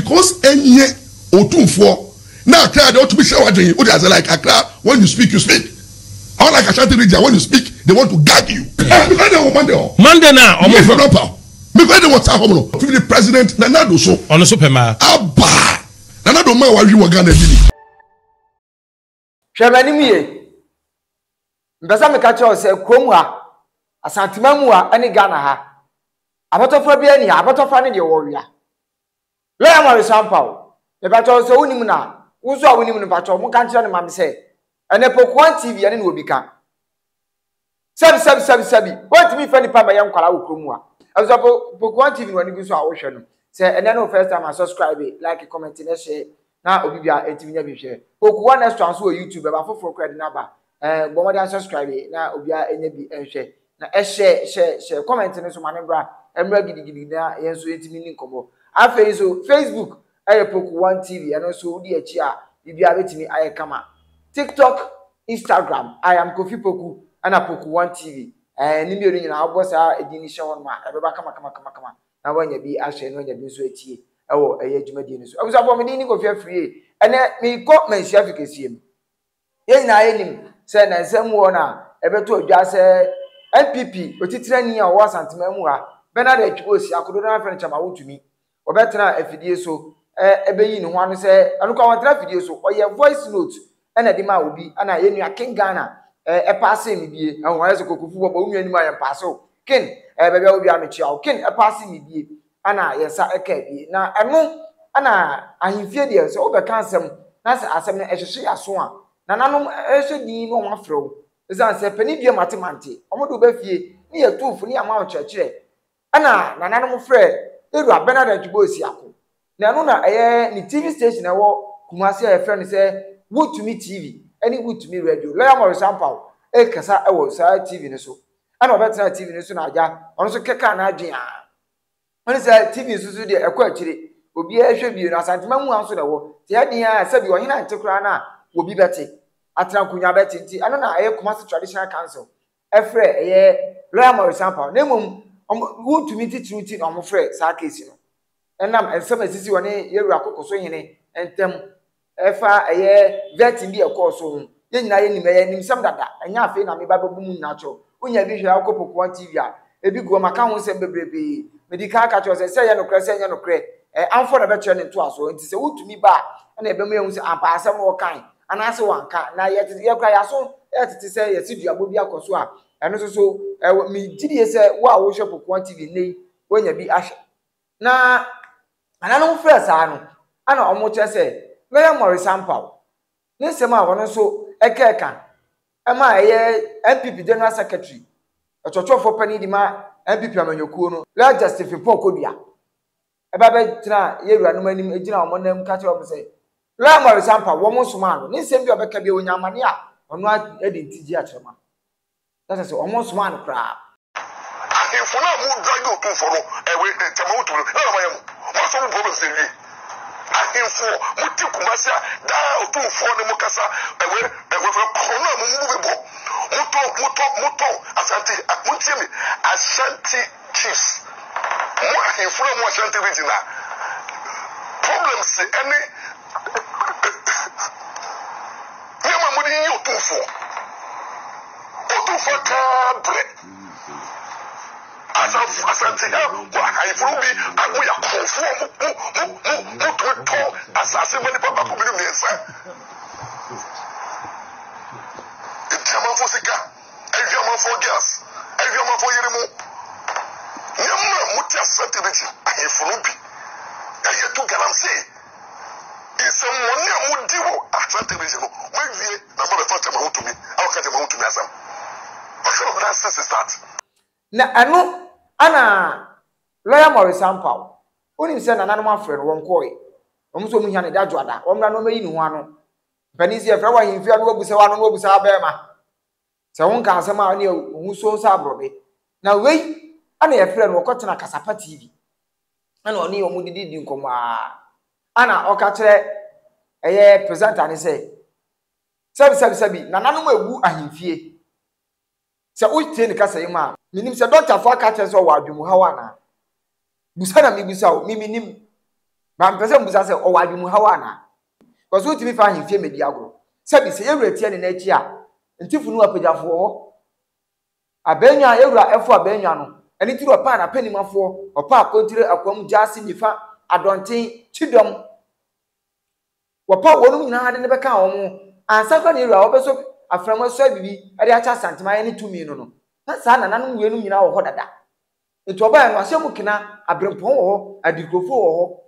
because any otumfuo now Accra they want to be sure what they like Accra when you speak unlike Ashanti region when you speak they want to gag you Monday now because they want to have the president Nananom so on the superman abba Nananom ma wa wi wa Ghana bi hwebani mie mbesa me ka che se krom ha Asanteman mu ha ene Ghana ha abotofra bia ni abotofra ne de wo wia le Maurice Ampaw e ba to so unim na wuzo a wonim no ba to mo kan kire ne mam se ene Poku TV ene no obika sabi what me fa ni pa ma yan kwala wo krom ha aso Poku TV no ani gu so a wo hwe no se ene no first time subscribe like comment na share na obi bia etimi nya bi hwe Poku next one so YouTube ba foforo credit na ba bo mo subscribe na obi a enya bi enhwe na share comment ne so mane bra emra gidigidi na yenso etimi ni nkomo afa so Facebook Poku TV and also di echi a bibia betimi aye kama TikTok Instagram I am Kofi Poku and Poku TV ni mi ori nyina abosa edini hye won ma ebeba kama na wanya bi ahye no nya bi so etie ewo eye adwumadi ni so abusa bo me ni Kofi afrie ene mi ko manhia fikesiem ye nyina yenim se na nsem wo na ebeto adwa se NPP otitirani a wo Asanteman mu ha Bernard Atwosi akodo na afre chama wotumi obetena afidie so ebeyi ni ho anu se anukwa wontra afidie so oye voice note ena de ma obi ana ye nua King Ghana passe mi bie ahwa yeso kokufu bo unwa ni ma ye passe King bebe obi amechia o King passe mi bie ana yesa eka bie na eno ana ahimfie de so obeka asem na se asem na ehhehye yaso a Nananom ehhye din no mafrew ezan se pani bie matemante omodo ba fie ni ye tufu ni ama ochechire ana Nananom frɛ eru Bernard Atwosi akọ na no na ni TV station na wo Kumasi a friend say Wutumi TV any Wutumi radio le Maurice Ampaw kasa ewo sa TV ne so ana obetena TV ne so na aja ono so keka na adwen a ono say TV so de ekọ akire obi a hwe bi na Asanteman mu anso na wo te adin a sabi ohina antekura na obi bete atena kunya bete nti ana na Kumasi Traditional Council efre le Maurice Ampaw na mum Wutumi titruti na omfre sa case no enam ensem asisi woni yeru akokoso hene entem efa vetting bi ekoso ye nyina ye nim sam dada enya afi na me bababu mu nacho onya bi hwe Poku TV a ebi go maka ho sem bebrebe medical ka cho se ye no kre se ye no kre amfo na be kire ne to aso nti se Wutumi ba na ebe mu ye hu se ampa asem wo kan anase wanka na ye kra ya so tete se ye sidua bobi akoso a eno so mi gidie se wo a wo hwe Poku TV nei wonya bi ahwe na Nananom frɛ saa no ana omo che se le Maurice Ampaw ne sema wono so ekeka ema NPP General Secretary ochochofo pani di ma NPP amanyokuo no le justify Poku dia eba be tena yeru anom anim ejina omo nam ka che omo se le Maurice Ampaw wo mo soma no ne sem bi obeka bi onyamane a ono ade ntiji a chema that is omo soma no kra if na mu drag otumfuo no chama wotumu na ma yam so mo problem se wi ahemfo muti Kumasi da otumfuo ne mukasa kono mu bebo muto Asante muti mi Ashanti chiefs mo ahemfo mo Ashanti region problems any yama mu ni otumfuo ka bre Asantehene ahemfo bi akoya konfuo mu asase mani papa ko bi miensa etiama fo sika eviama fo gas eviama fo yeremu nyama muti Asantehene ahemfo bi aye to galamse isem woni amudi wo Asantehene no mawie na ba fa chama Wutumi awaka chama Wutumi asam what that sense is that na anu ana lawyer Maurice Ampaw onim se Nananom afre no wonkoi omso mu hia ne dadwoada omra no mayi ni ho ano panisi efra wa himfia no wabusa wa no wabusa abema se wonka asem a ne ohuso sa abrobe na wei ana yefre no okotena Kasapa TV ana oni omudidi nkomo ana okakire presenter ne se sabi Nananom agu ahimfie se utie ne kasa yima minim se doctor fo aka che so wa adwumu hawa na busa na mi busa o mi minim ba mpese mbusa se o wadwe mu hawa na ko so timi fa ahemfie medi agro sabi se yewura tie ne na chi a ntifu nu apagafo ho abenya yewura efo abenya no eni tiri opa na panimafo opa akontire akwam jase nifa adonten chidom wopa wonum nyina ade ne beka wo ansa fa ne yewura obeso aframa so bibi ade acha Asanteman ne tumi no na sa nananom wenum nyina wo ho dada etu oba no asem kina abrempon wo ho adikrofo wo ho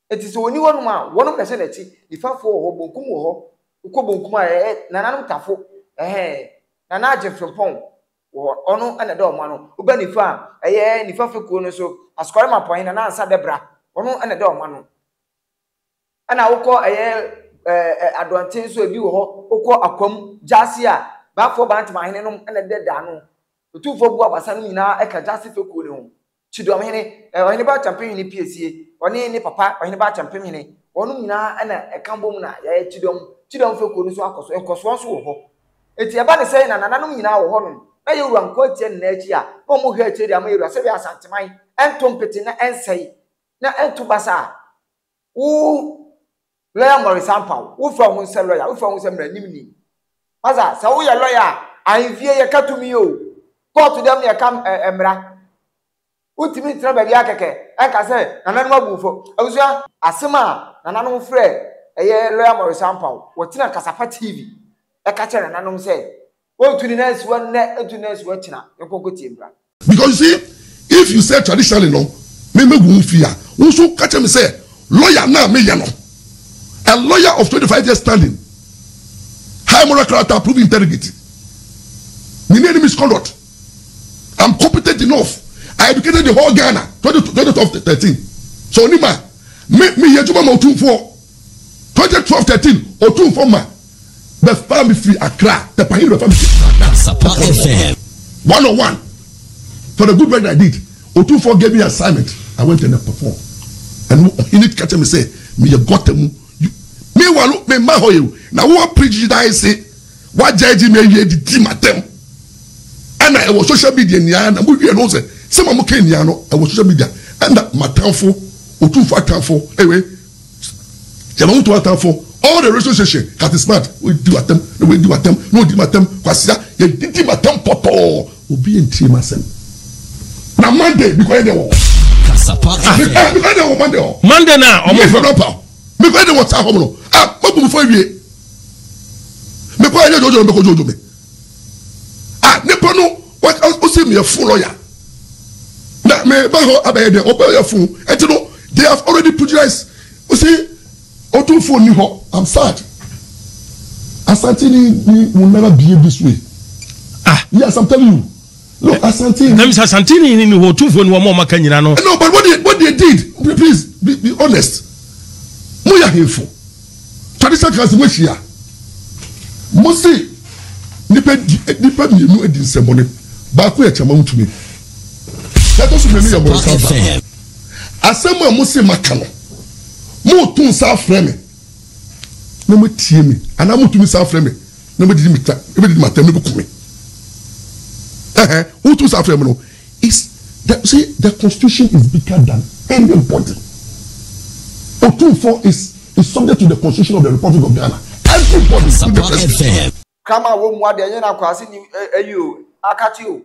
eti se woni wonum a wonum na se na chi nifafo wo ho bonkum wo ho uko bonkum a nananom tafo nana agefrempon wo ono ana da omo no uba nifa nifa fekuo no so askore mapon na ansa debra ono ana da omo no ana wokọ adonten so ebi wo ho wokọ akwam jase a bafo Asanteman no ana deda no otufo bu abasa no nyina eka jase fekuo ne ho chidom hene ohene ba champion ni piesie oni ni papa ohene ba champion hene onu nyina ana eka bom na chidom fekuo no so akoso enkoso so wo ho eti eba ne sei na nananom nyina wo ho no na yewura nko tie na achi a o mo hwe achi dia ma yewura se bi Asanteman entompete na ensei na entubasa wo lawyer Maurice Ampaw wo fra ho se lawyer wo fra ho se mranimni maza sa wo ye lawyer anfie ye katumi o court dem ye kam emra utimi tra ba bia keke enka se nananom agufo abusua asema nananom frɛ lawyer Maurice Ampaw wo tina kasapa TV eka kere nananom se because you see, if you say traditionally no, me won't fear. Also catch me say lawyer now me no. A lawyer of 25 years standing, high moral character, prove integrity. Me need misconduct. I'm competent enough. I educated the whole Ghana 2012-13. So Nima, me yejuma otumfuo 2012-13 otumfuo ma. The family free Accra, the Pahiro family. Support FM 101. For the good work I did, otumfuo gave me an assignment. I went and I performed. And he need to catch me say, me you got them. Me walu me maho you. Now what prejudice say? What judge me you the team at them? And I was social media niya na mu know say some am okay niya no. I was social media and that matanfo otumfuo atanfo ewe. Jama mutu atanfo. All the relationship cat is smart. We do at them, we do at them, no do at them. Kwasia, you did at them poto. Will be in team asem. Now Monday because they were. Monday now. Because they were home. Ah, what before you? Me kwa ye jojo me ko jojo me. Ah, ne pono what o see me a full lawyer. Na me ba ho abaye de o ba ya full. Etino they have already produced. You see otumfuo ni ho. I'm sad. Asantehene will never behave this way. Ah, yes, I'm telling you. Look, Asantehene. That means Asantehene ni ho otumfuo ni wamo maka nyina no. No, but what they did, please be honest. Moya hefo. Traditional council we here. Mosi nipa mienu edi nsɛmɔne baako yɛ kyama ntumi. That also me ya Maurice Ampaw. Asɛm a mosi maka no. Mo tun sa frɛ me. Na mo tie me ana mo tumi sa frɛ me na mo didi mita e be didi matam me bukume who tumi sa frɛ me no is that see the constitution is bigger than anybody. Otumfuo is subject to the constitution of the Republic of Ghana. Everybody is the president. Kama wo mu ade enye na kwase ni ayo akati o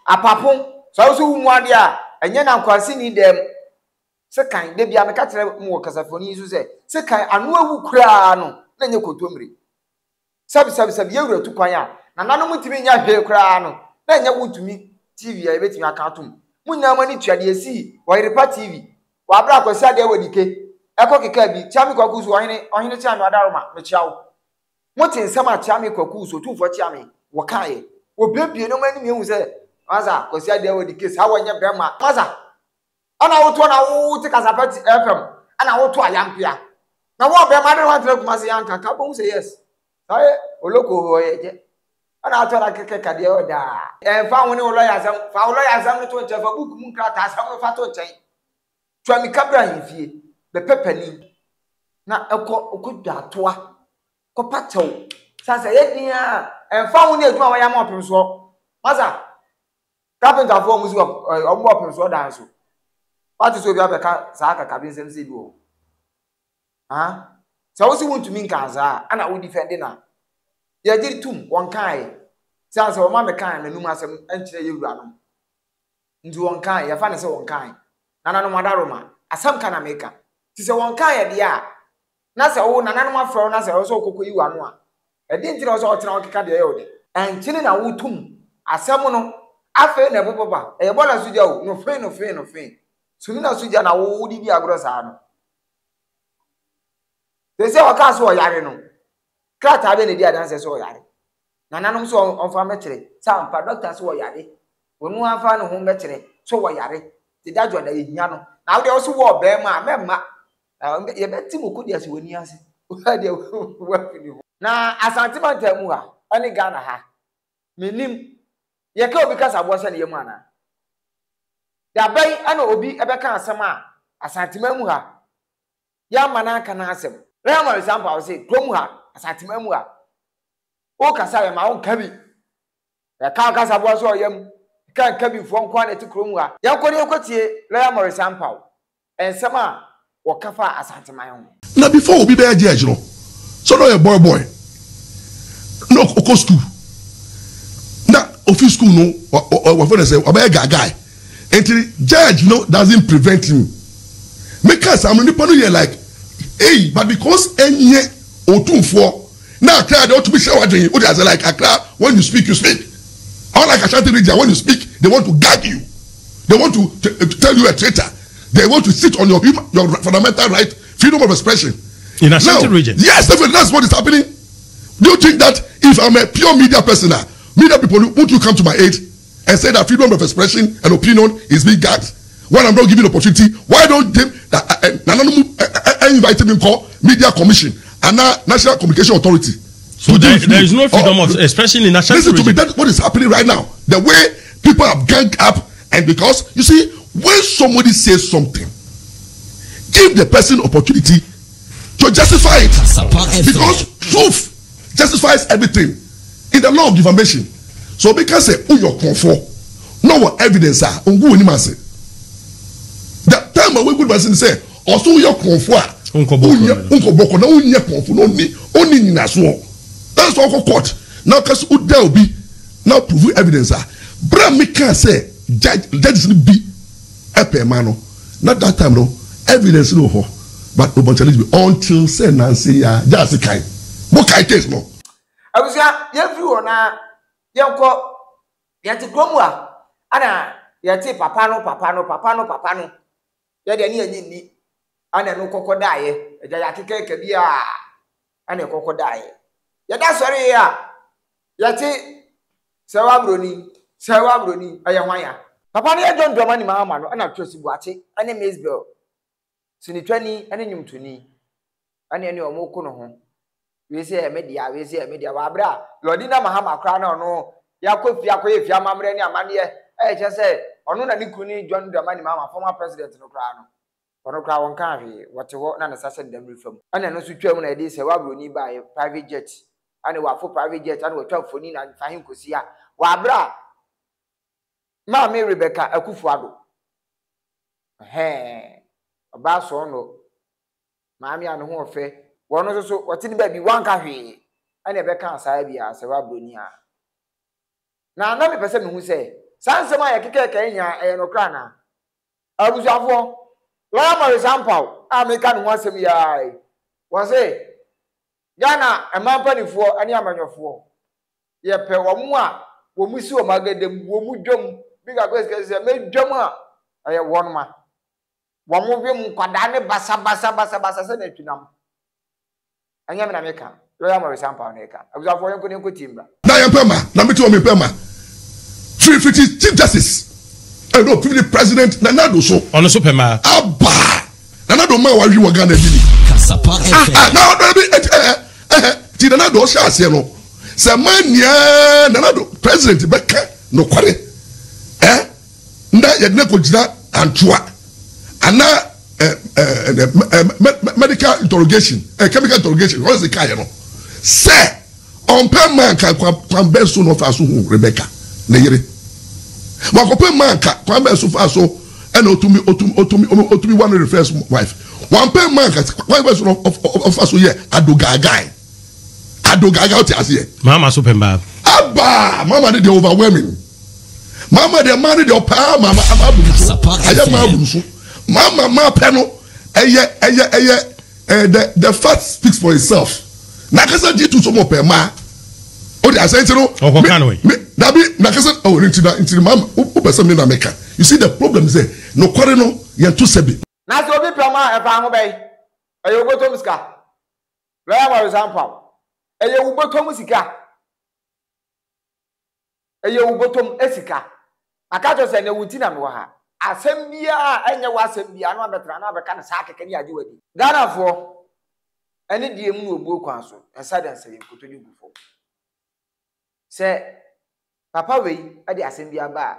apapon so wo mu ade a enye na kwase ni dem se kan de bia me ka tere mu kasafoni isu se kan anu awu kura no na nye kotomre sabi yewura tu kwan a na nanu mutimi nya hwe kura no na nye wutumi TV ya ebetimi akatum munya mani tuade esi wo Repa TV wa abra kwasi ade wadike ekokeka bi chami kwakuzu ohene chami adaroma me chiawo motin sama chami kwakuzu tumfo chami wo kae wo bebie no mani me hu se maza kwasi ade wadike sa wonye bema maza ana woto na wo te kasapati FM ana woto ayampia na wo be ma de wa tire kuma se yanka ka bo se yes sai oloko ho ye ana ato na keke kade oda fa woni wo lawyer asam no to nche fa book mu krata asam no fa to nchen twa mi kabra hifie be pepani na okodwa atoa ko patew sasa ye din a fa woni aduma wa ya ma opem so maza carpenter for musu omo opem so dan so What is over the Saka cabin sem say go? Ah, so what's want to mean Kaza, and I will defend dinner. Ya did two, one kind. Sounds of mamma kind and Numasum entry you run. Into one kind, your fan is one kind. Nananom Madaroma, as some kind of maker. Tis a one kind, yeah. Nasa own Nananom for Nasa also cook you one. I didn't also tell the old. And chilling a wootum, a samono, a fair never papa, a bola sujo, no friend of friend of friend. Sumina Sujana would be a gross arm. They say, I can't so yarino. Cat have any dear dances so yard. Nananom so on farmetry, some doctors so yardy. When we have found home metry, so yardy. The dad one is Yano. Now they also wore bear ma, memma. You bet Timu could yes when you say, now, Asanteman Temua, only Ghana ha. Minim, ye go because I wasn't your manner. Ya bay and obi ebeka asama Asanteman ha. Ya mana can answer. Maurice Ampaw say, Promuha, Asanteman ha. O Casaya, my own cabby. The carcass of was or yam can't cabby from quantity to Cromua. Young Maurice Ampaw. And Sama or Kafa Asanteman. Now, before we be there, judge, no. So, no, a boy. No, Oko school. Now, office school, no, or what I say, a guy. Until judge, no, doesn't prevent him. Because I'm only part of here like, hey, but because any otumfuo. Now, they ought to be showered in you. Like Accra, when you speak, you speak. Unlike Asantehene, when you speak, they want to gag you. They want to tell you a traitor. They want to sit on your fundamental right, freedom of expression. In Asantehene region? Yes, definitely, that's what is happening. Do you think that if I'm a pure media person, media people, won't you come to my aid and say that freedom of expression and opinion is being gagged? When I'm not giving opportunity, why don't they Nananom invite me call media commission and National Communication Authority? So there is no freedom of expression in Asantehene region. Listen to me, that's what is happening right now. The way people have ganged up, and because you see, when somebody says something, give the person opportunity to justify it. Because truth justifies everything in the law of defamation. So because say your comfort, no evidence are on good animals. The time when good person say, also your comfort, unko boko na unye comfort only in as well. That's all court. Now because there will be now prove evidence. Bra me can say judge be a permano. Not that time no evidence no ho. But until say Nancy just a kind. What kind case no? I was everyone yanko yati gromwa ana yati papano yade ni ana no kokodaye eja yakeke kabia ana kokodaye yada sori ya yati sewa broni ayahwanya papa ne John Dramani mama no ana twesi buache ana Mesbel sinitwani ana nyumtuni ana ene omoku no ho we say media wa bra lodina mahama kra na no yakofia koyefia mamre ni amane che say ono na nikuni John Dramani mama former president no kra no ono kra won kan hwe wote ho na sase ndam refam ana no so twam na edi se wa broni ba private jet ana wa for private jet ana wa twafoni na fahin kosia wa bra Mama Rebecca Akufuado. Oba so no. Mama ya no ho ofe. Wono so watini ba bi wanka hwe. Ana be kan saa bia se wa broni a. Na me pese me hu se. Sansema ya kekeke nya no kra na. Abusuafo. Wa Maurice Ampaw. America no asem ya. Won se Ghana emanpanifo ani amanyofo. Ye pe wo mu a wo musi o magadem wo mu dwom. Bigger question say me dwom a ye won ma wo mo bi mu kwada ne basa se na twinam anya me na me ka Royal Maurice Ampaw na ka abuzafo yenko ne ko timba na ye pema na me to me pema 350 chief justice no 50 president Nananom so ono so pema aba Nananom ma wa wi wo Ghana bi Kasapa FM na do bi ti Nananom sha ase no se mania Nananom president beka no kware nda yedne ko jira antoa ana medical interrogation chemical interrogation what is the kind no say on per man kan be so no fa so hu Rebecca na yire ma ko per man kan be so fa so and otumi one of the first wife. One per man wife was of us here adogagai out here. Mama Supemba. Abba, Mama did the overwhelming. Mama the money the power Mama Mama ma panel the fact speaks for itself. Nakasa did to some per ma. Oh, the Asantehene. Oh, can we? Dabi Nakasa into the mama who person in America. You see the problem is there. No quarrel yan to sebi. Na so bi pama e fa ho bai. Ayo botom sika. Where Maurice Ampaw. Ayo botom sika. Ayo botom esika. Aka to say na wuti na me wa ha. Asem bia enye wa asem bia no abetra na abeka na sa keke ni ade wadi. Ganafo ene die mu no obuo kwan so. Ensa dan say nkotoni gufo. Se papa wei ade asem bia ba.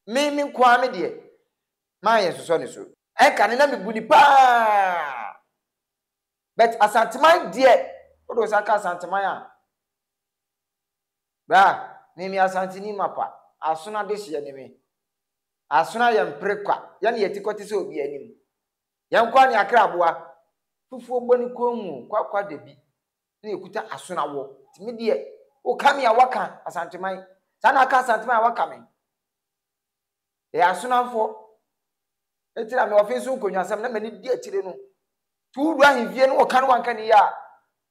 Me kwa me de. Ma yesoso ne so. E kan na me buni pa. But Asanteman de odo saka Asanteman a. Ba, me Asantehene mapa. Asuna de hye ne me. Asuna ye mprekwa. Ya ne yetikoti se obi anim. Ya nkwa ne akra aboa. Fufu ogboni komu kwakwa de bi. Na ekuta asuna wo. Ti me de o kame a waka Asanteman. Sana aka Asanteman waka me. E asuna fo. Etira me ofensu nkonwa sam na mani di atire no. Tu du ahivie no oka no wanka ni ya.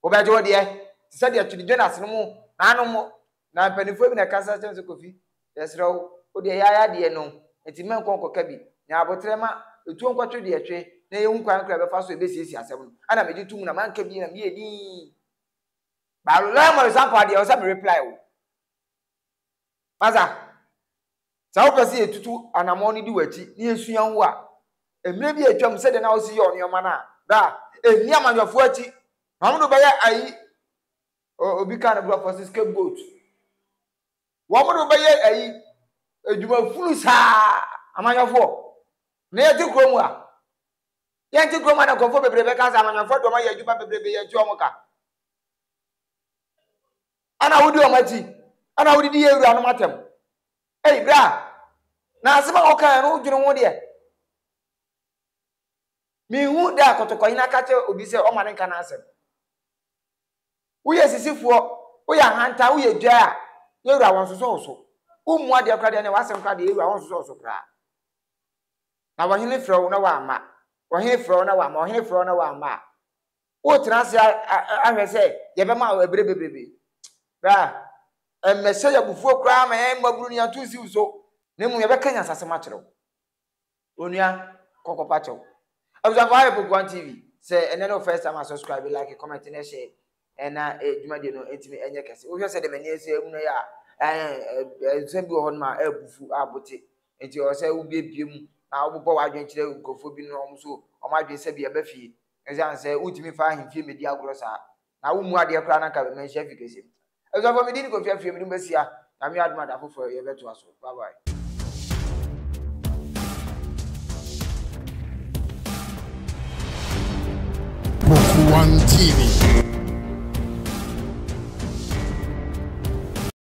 Obaje wo de. Se de atudi Jonas no mu. Na no mu. Na panifo bi na kasa chense kofi. Yesrew o de ya de no. Enti men konkoka bi. Nya abotrema etu onkwato de etwe na ye hunkwan kra be fa so ebesiesi asem no. Ana me ditu mu na manka bi na me edi. Ba lo mo example de o sa me reply o. Maza. Sa wo pese etutu anamo ni di wachi ni esuan wo a. Emre bi atwam se de na wo si ye onioma na. Da eni amanyofo achi. Mamudu be ye ayi obi ka na bro for scapegoat. Wamudu be ye ayi eduma fulu sa amanyofo. Na ye ti kromu a. Ye ti kromu na konfo bebrebe ka sa amanyofo do ma ye eduma bebrebe ye ti omoka. Ana wudi omachi. Ana wudi di yeru anu matem. Hey, bra. Na asema oka no dwunu ho de. Mi hu da kotoko ina ka che obi se o ma ne kana asem. Wo ye sisifuo, wo ya hanta, wo ye dwa a, yeru awon so. Wo mu ade akra de ne wasem kra de yeru awon so kra. Na wo hene frɛ wo na wa ama. Wo hene frɛ wo na wa ama, wo hene frɛ wo na wa ama. Wo transe ahwe se ye be ma ebere bebebe. Bra. Emese ya bufuo kra ma en maburu ni atusi uso. Nemu ye be kanya sase ma kyerɛw. Onua kokopa kyɛw. Abuja for Poku TV. Say and then first time I subscribe, like, comment, and share. And Juma no intimi enye kese. Wo hwese de mani ese emu no ya sembi ho ma abufu abote. Enti o se wo biebie mu na wo bo wadwen kire nkofo bi no om so o ma dwen se bia ba fie. Ejan se utimi fa ahemfie medi agoro sa. Na wo mu ade kra na ka men chef kese. Ezo for me di ko fie me basia. Na me aduma da fofo ye beto aso. Bye bye. Poku TV.